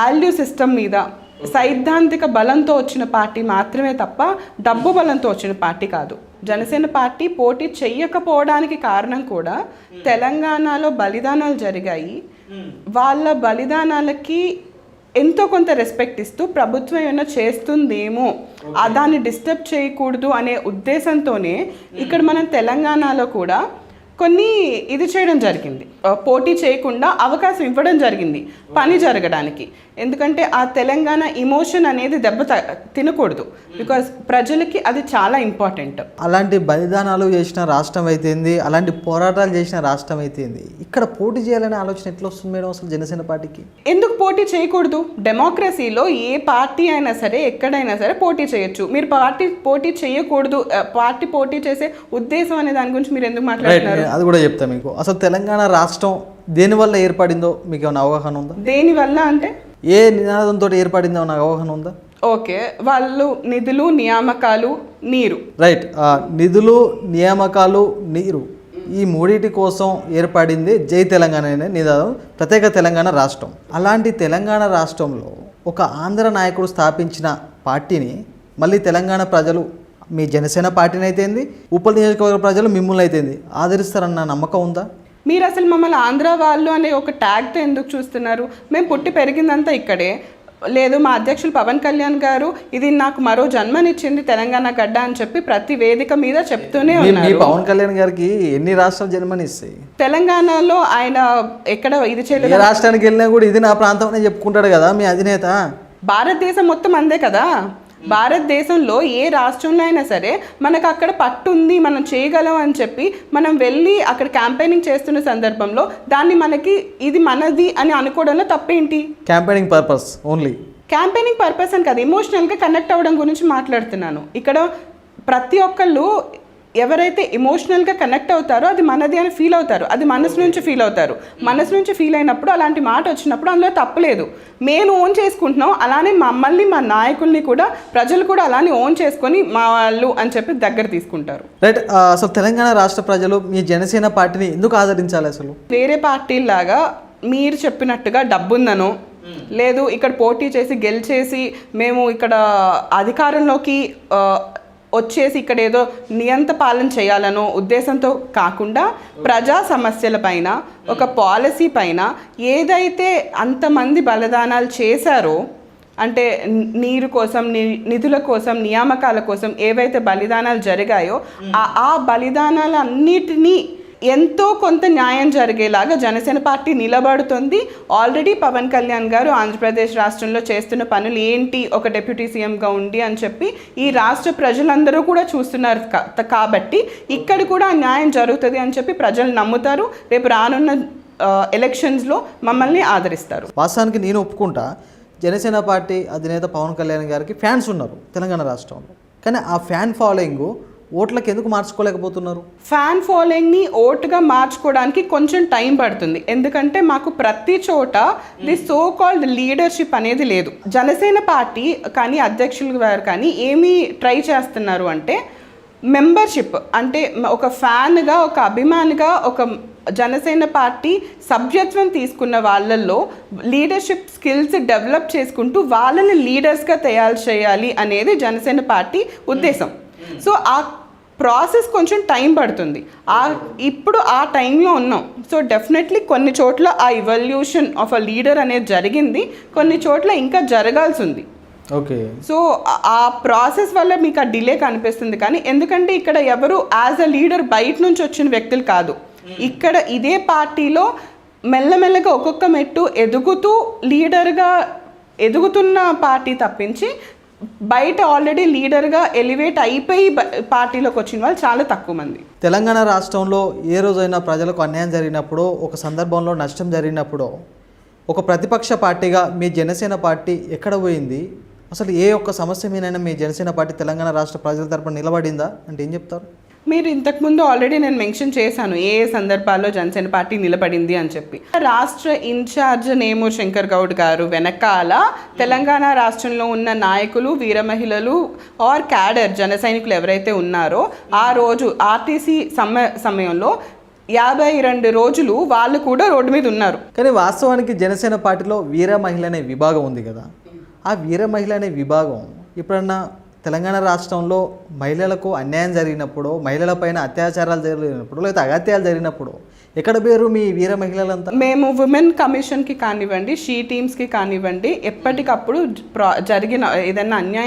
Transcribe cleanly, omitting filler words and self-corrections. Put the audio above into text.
Value system మీద సైద్ధాంతిక బలంతో వచ్చిన పార్టీ మాత్రమే తప్ప డబ్బు బలంతో వచ్చిన పార్టీ కాదు. జనసేన పార్టీ పోటీ చెయ్యకపోవడానికి కారణం కూడా తెలంగాణలో బలిదానాలు జరిగాయి. వాళ్ళ బలిదానాలకి ఎంతో కొంత రెస్పెక్ట్ ఇస్తూ ప్రభుత్వం ఏమైనా చేస్తుందేమో దాన్ని డిస్టర్బ్ చేయకూడదు అనే ఉద్దేశంతోనే ఇక్కడ మనం తెలంగాణలో కూడా కొన్ని ఇది చేయడం జరిగింది. పోటీ చేయకుండా అవకాశం ఇవ్వడం జరిగింది పని జరగడానికి. ఎందుకంటే ఆ తెలంగాణ ఇమోషన్ అనేది తినకూడదు. బికాజ్ ప్రజలకి అది చాలా ఇంపార్టెంట్. అలాంటి బలిదానాలు చేసిన రాష్ట్రం అయితేంది, అలాంటి పోరాటాలు చేసిన రాష్ట్రం అయితేంది, ఇక్కడ పోటీ చేయాలనే ఆలోచన ఎట్లా వస్తుంది మేడం అసలు జనసేన పార్టీకి? ఎందుకు పోటీ చేయకూడదు? డెమోక్రసీలో ఏ పార్టీ అయినా సరే ఎక్కడైనా సరే పోటీ చేయొచ్చు. మీరు పోటీ చేయకూడదు, పార్టీ పోటీ చేసే ఉద్దేశం అనే దాని గురించి మీరు ఎందుకు మాట్లాడుతున్నారు? అది కూడా చెప్తా మీకు. అసలు తెలంగాణ రాష్ట్రం దేనివల్ల ఏర్పడిందో మీకు ఏమైనా అవగాహన ఉందా? దేనివల్ల అంటే ఏ నినాదంతో ఏర్పడిందో ఏమైనా అవగాహన ఉందా? ఓకే, వాళ్ళు నిధులు, నియామకాలు, నీరు. రైట్. నిధులు, నియామకాలు, నీరు ఈ మూడింటి కోసం ఏర్పడింది జై తెలంగాణ అనే నినాదం, ప్రత్యేక తెలంగాణ రాష్ట్రం. అలాంటి తెలంగాణ రాష్ట్రంలో ఒక ఆంధ్ర నాయకుడు స్థాపించిన పార్టీని మళ్ళీ తెలంగాణ ప్రజలు, మీ జనసేన పార్టీని అయితేంది, ఉప్పల్ నియోజకవర్గ ప్రజలు మిమ్మల్ని అయితేంది ఆదరిస్తారన్న నమ్మకం ఉందా? మీరు అసలు మమ్మల్ని ఆంధ్ర వాళ్ళు అనే ఒక ట్యాగ్తో ఎందుకు చూస్తున్నారు? మేము పుట్టి పెరిగిందంతా ఇక్కడే. లేదు, మా అధ్యక్షులు పవన్ కళ్యాణ్ గారు ఇది నాకు మరో జన్మనిచ్చింది తెలంగాణ గడ్డ అని చెప్పి ప్రతి వేదిక మీద చెప్తూనే ఉన్నారు. పవన్ కళ్యాణ్ గారికి ఎన్ని రాష్ట్రాలు జన్మనిస్తాయి? తెలంగాణలో ఆయన ఎక్కడ ఇది చేయలేదు. ఏ రాష్ట్రానికి వెళ్ళినా కూడా ఇది నా ప్రాంతం అనే చెప్పుకుంటాడు కదా మీ అధినేత. భారతదేశం మొత్తం అందే కదా. భారతదేశంలో ఏ రాష్ట్రంలో అయినా సరే మనకు అక్కడ పట్టుంది, మనం చేయగలం అని చెప్పి మనం వెళ్ళి అక్కడ క్యాంపెయినింగ్ చేస్తున్న సందర్భంలో దాన్ని మనకి ఇది మనది అని అనుకోవడంలో తప్పేంటి? Campaigning purpose only. Campaigning purpose అని కాదు, ఎమోషనల్గా కనెక్ట్ అవ్వడం గురించి మాట్లాడుతున్నాను. ఇక్కడ ప్రతి ఒక్కళ్ళు ఎవరైతే ఎమోషనల్గా కనెక్ట్ అవుతారో అది మనది అని ఫీల్ అవుతారు, అది మనసు నుంచి ఫీల్ అవుతారు. మనసు నుంచి ఫీల్ అయినప్పుడు అలాంటి మాట వచ్చినప్పుడు అందులో తప్పలేదు. మేము ఓన్ చేసుకుంటున్నాం, అలానే మమ్మల్ని మా నాయకుల్ని కూడా ప్రజలు కూడా అలానే ఓన్ చేసుకొని మా వాళ్ళు అని చెప్పి దగ్గర తీసుకుంటారు. రైట్. అసలు తెలంగాణ రాష్ట్ర ప్రజలు మీ జనసేన పార్టీని ఎందుకు ఆదరించాలి? అసలు వేరే పార్టీలాగా మీరు చెప్పినట్టుగా డబ్బుందనో లేదు ఇక్కడ పోటీ చేసి గెలిచేసి మేము ఇక్కడ అధికారంలోకి వచ్చేసి ఇక్కడ ఏదో నియంత పాలన చేయాలనో ఉద్దేశంతో కాకుండా ప్రజా సమస్యల పైన, ఒక పాలసీ పైన ఏదైతే అంతమంది బలిదానాలు చేశారో, అంటే నీరు కోసం, నిధుల కోసం, నియామకాల కోసం ఏవైతే బలిదానాలు జరిగాయో ఆ బలిదానాలన్నిటినీ ఎంతో కొంత న్యాయం జరిగేలాగా జనసేన పార్టీ నిలబడుతుంది. ఆల్రెడీ పవన్ కళ్యాణ్ గారు ఆంధ్రప్రదేశ్ రాష్ట్రంలో చేస్తున్న పనులు ఏంటి ఒక డిప్యూటీ సీఎంగా ఉండి అని చెప్పి ఈ రాష్ట్ర ప్రజలందరూ కూడా చూస్తున్నారు. కాబట్టి ఇక్కడ కూడా న్యాయం జరుగుతుంది అని చెప్పి ప్రజలు నమ్ముతారు. రేపు రానున్న ఎలక్షన్స్లో మమ్మల్ని ఆదరిస్తారు. వాస్తవానికి నేను ఒప్పుకుంటా, జనసేన పార్టీ అధినేత పవన్ కళ్యాణ్ గారికి ఫ్యాన్స్ ఉన్నారు తెలంగాణ రాష్ట్రంలో. కానీ ఆ ఫ్యాన్ ఫాలోయింగ్ ఓట్లకు ఎందుకు మార్చుకోలేకపోతున్నారు? ఫ్యాన్ ఫాలోయింగ్ని ఓటుగా మార్చుకోవడానికి కొంచెం టైం పడుతుంది. ఎందుకంటే మాకు ప్రతి చోట ది సో కాల్డ్ లీడర్షిప్ అనేది లేదు. జనసేన పార్టీ కానీ అధ్యక్షులు గారు కానీ ఏమి ట్రై చేస్తున్నారు అంటే మెంబర్షిప్, అంటే ఒక ఫ్యాన్గా, ఒక అభిమానిగా, ఒక జనసేన పార్టీ సభ్యత్వం తీసుకున్న వాళ్ళల్లో లీడర్షిప్ స్కిల్స్ డెవలప్ చేసుకుంటూ వాళ్ళని లీడర్స్గా తయారు చేయాలి అనేది జనసేన పార్టీ ఉద్దేశం. సో ఆ ప్రాసెస్ కొంచెం టైం పడుతుంది. ఇప్పుడు ఆ టైంలో ఉన్నాం. సో డెఫినెట్లీ కొన్ని చోట్ల ఆ ఇవల్యూషన్ ఆఫ్ అ లీడర్ అనేది జరిగింది, కొన్ని చోట్ల ఇంకా జరగాల్సి ఉంది. ఓకే. సో ఆ ప్రాసెస్ వల్ల మీకు ఆ డిలే కనిపిస్తుంది. కానీ ఎందుకంటే ఇక్కడ ఎవరు యాజ్ అ లీడర్ బయట నుంచి వచ్చిన వ్యక్తులు కాదు. ఇక్కడ ఇదే పార్టీలో మెల్లమెల్లగా ఒక్కొక్క మెట్టు ఎదుగుతూ లీడర్గా ఎదుగుతున్న పార్టీ తప్పించి బయట ఆల్రెడీ లీడర్గా ఎలివేట్ అయిపోయి పార్టీలోకి వచ్చిన వాళ్ళు చాలా తక్కువ మంది. తెలంగాణ రాష్ట్రంలో ఏ రోజైనా ప్రజలకు అన్యాయం జరిగినప్పుడు, ఒక సందర్భంలో నష్టం జరిగినప్పుడు ఒక ప్రతిపక్ష పార్టీగా మీ జనసేన పార్టీ ఎక్కడ పోయింది? అసలు ఏ ఒక్క సమస్య మీదైనా మీ జనసేన పార్టీ తెలంగాణ రాష్ట్ర ప్రజల తరపున నిలబడిందా అంటే ఏం చెప్తారు? మీరు ఇంతకుముందు ఆల్రెడీ నేను మెన్షన్ చేశాను ఏ సందర్భాల్లో జనసేన పార్టీ నిలబడింది అని చెప్పి. రాష్ట్ర ఇన్ఛార్జ్ నేమూరు శంకర్ గౌడ్ గారు వెనకాల తెలంగాణ రాష్ట్రంలో ఉన్న నాయకులు, వీర మహిళలు ఆర్ క్యాడర్ జన సైనికులు ఎవరైతే ఉన్నారో ఆ రోజు ఆర్టీసీ సమయంలో 52 రోజులు వాళ్ళు కూడా రోడ్డు మీద ఉన్నారు. కానీ వాస్తవానికి జనసేన పార్టీలో వీర మహిళ అనే విభాగం ఉంది కదా, ఆ వీర మహిళ అనే విభాగం ఎప్పుడన్నా తెలంగాణ రాష్ట్రంలో మహిళలకు అన్యాయం జరిగినప్పుడు, మహిళలపైన అత్యాచారాలు జరిగినప్పుడు, లేదా అగత్యాలు జరిగినప్పుడు ఎక్కడ పేరు మీ వీర మహిళలంతా? మేము ఉమెన్ కమిషన్కి కానివ్వండి, షీ టీమ్స్కి కానివ్వండి, ఎప్పటికప్పుడు జరిగిన ఏదైనా అన్యాయం